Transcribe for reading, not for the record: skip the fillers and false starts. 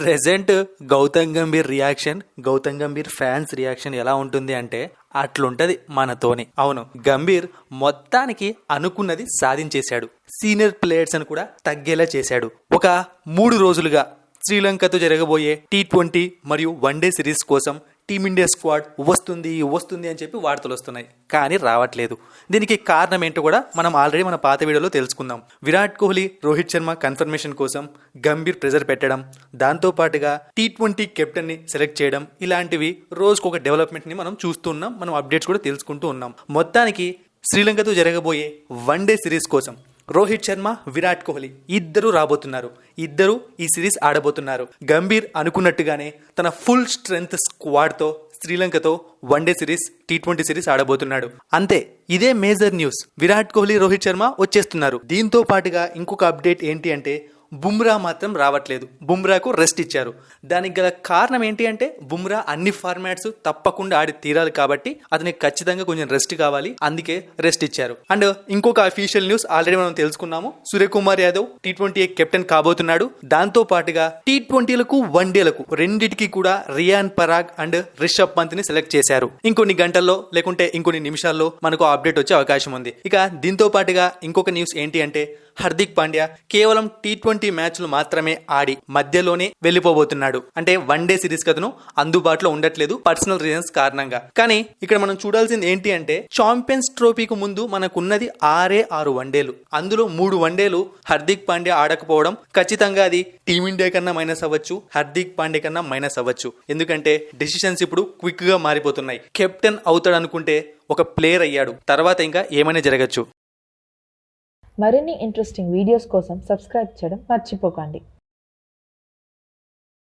Present Gautam Gambhir reaction, Gautam Gambhir fans reaction ఎలా ఉంటుంది అంటే అట్లుంటది మనతోని. అవును, గంభీర్ మొత్తానికి అనుకున్నది సాధించేశాడు. సీనియర్ ప్లేయర్స్ అని కూడా తగ్గేలా చేశాడు. ఒక 3 రోజులుగా శ్రీలంకతో జరగబోయే T20 మరియు వన్డే సిరీస్ కోసం టీమిండియా స్క్వాడ్ వస్తుంది అని చెప్పి వార్తలు వస్తున్నాయి, కానీ రావట్లేదు. దీనికి కారణం ఏంటో కూడా మనం ఆల్రెడీ మన పాత వీడియోలో తెలుసుకుందాం. విరాట్ కోహ్లీ, రోహిత్ శర్మ కన్ఫర్మేషన్ కోసం గంభీర్ ప్రెజర్ పెట్టడం, దాంతో పాటుగా T20 కెప్టెన్ ని సెలెక్ట్ చేయడం, ఇలాంటివి రోజుకు ఒక డెవలప్మెంట్ ని మనం చూస్తున్నాం. మనం అప్డేట్స్ కూడా తెలుసుకుంటూ ఉన్నాం. మొత్తానికి శ్రీలంకతో జరగబోయే వన్డే సిరీస్ కోసం రోహిత్ శర్మ, విరాట్ కోహ్లీ ఇద్దరు రాబోతున్నారు. ఇద్దరు ఈ సిరీస్ ఆడబోతున్నారు. గంభీర్ అనుకున్నట్టుగానే తన ఫుల్ స్ట్రెంగ్త్ స్క్వాడ్తో శ్రీలంకతో వన్డే సిరీస్, T20 సిరీస్ ఆడబోతున్నాడు. అంతే, ఇదే మేజర్ న్యూస్. విరాట్ కోహ్లీ, రోహిత్ శర్మ వచ్చేస్తున్నారు. దీంతో పాటుగా ఇంకొక అప్డేట్ ఏంటి అంటే బుమ్రా మాత్రం రావట్లేదు. బుమ్రాకు రెస్ట్ ఇచ్చారు. దానికి గల కారణం ఏంటి అంటే బుమ్రా అన్ని ఫార్మాట్స్ తప్పకుండా ఆడి తీరాలి కాబట్టి అతనికి ఖచ్చితంగా కొంచెం రెస్ట్ కావాలి, అందుకే రెస్ట్ ఇచ్చారు. అండ్ ఇంకొక అఫీషియల్ న్యూస్ ఆల్రెడీ మనం తెలుసుకున్నాము. సూర్యకుమార్ యాదవ్ T20 కెప్టెన్ కాబోతున్నాడు. దాంతో పాటుగా T20లకు వన్డేలకు రెండిటికి కూడా రియాన్ పరాగ్ అండ్ రిషబ్ పంత్ ని సెలెక్ట్ చేశారు. ఇంకొన్ని గంటల్లో లేకుంటే ఇంకొన్ని నిమిషాల్లో మనకు అప్డేట్ వచ్చే అవకాశం ఉంది. ఇక దీంతో పాటుగా ఇంకొక న్యూస్ ఏంటి అంటే హార్దిక్ పాండ్యా కేవలం T20 మ్యాచ్లు మాత్రమే ఆడి మధ్యలోనే వెళ్లిపోబోతున్నాడు. అంటే వన్డే సిరీస్ కథను అందుబాటులో ఉండట్లేదు పర్సనల్ రీజన్స్ కారణంగా. కానీ ఇక్కడ మనం చూడాల్సింది ఏంటి అంటే ఛాంపియన్స్ ట్రోఫీకి ముందు మనకున్నది 6 వన్డేలు. అందులో 3 వన్డేలు హార్దిక్ పాండ్యా ఆడకపోవడం ఖచ్చితంగా అది టీమిండియా కన్నా మైనస్ అవ్వచ్చు, హార్దిక్ పాండ్యా కన్నా మైనస్ అవ్వచ్చు. ఎందుకంటే డెసిషన్స్ ఇప్పుడు క్విక్ గా మారిపోతున్నాయి. కెప్టెన్ అవుతాడు అనుకుంటే ఒక ప్లేయర్ అయ్యాడు, తర్వాత ఇంకా ఏమైనా జరగచ్చు. మరిన్ని ఇంట్రెస్టింగ్ వీడియోస్ కోసం సబ్స్క్రైబ్ చేయడం మర్చిపోకండి.